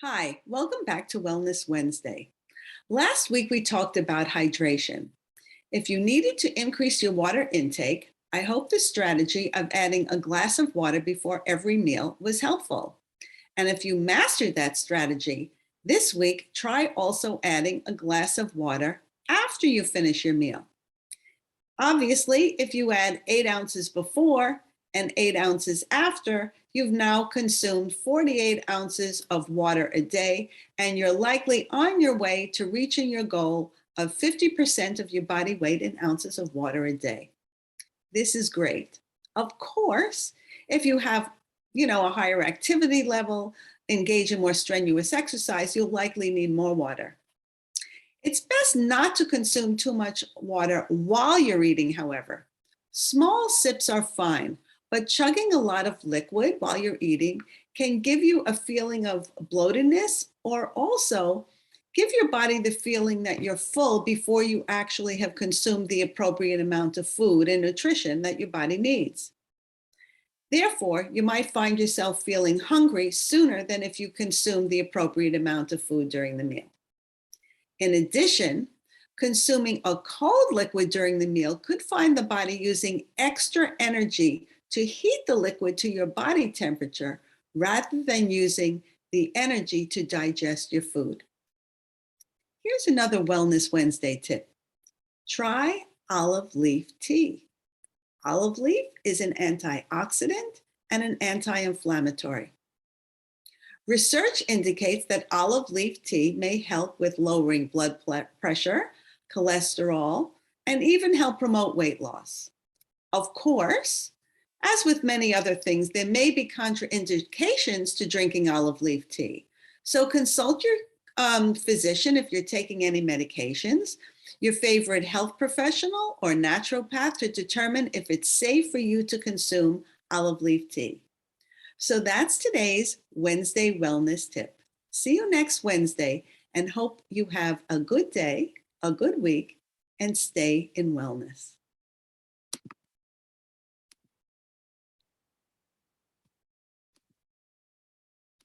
Hi, welcome back to Wellness Wednesday. Last week we talked about hydration. If you needed to increase your water intake, I hope the strategy of adding a glass of water before every meal was helpful. And if you mastered that strategy, this week try also adding a glass of water after you finish your meal. Obviously, if you add 8 ounces before and 8 ounces after, you've now consumed 48 ounces of water a day, and you're likely on your way to reaching your goal of 50% of your body weight in ounces of water a day. This is great. Of course, if you have, a higher activity level, engage in more strenuous exercise, you'll likely need more water. It's best not to consume too much water while you're eating, however. Small sips are fine, but chugging a lot of liquid while you're eating can give you a feeling of bloatedness or also give your body the feeling that you're full before you actually have consumed the appropriate amount of food and nutrition that your body needs. Therefore, you might find yourself feeling hungry sooner than if you consumed the appropriate amount of food during the meal. In addition, consuming a cold liquid during the meal could find the body using extra energy to heat the liquid to your body temperature rather than using the energy to digest your food. Here's another Wellness Wednesday tip. Try olive leaf tea. Olive leaf is an antioxidant and an anti-inflammatory. Research indicates that olive leaf tea may help with lowering blood pressure, cholesterol, and even help promote weight loss. Of course, as with many other things, there may be contraindications to drinking olive leaf tea. So consult your physician if you're taking any medications, your favorite health professional or naturopath to determine if it's safe for you to consume olive leaf tea. So that's today's Wednesday wellness tip. See you next Wednesday and hope you have a good day, a good week, and stay in wellness.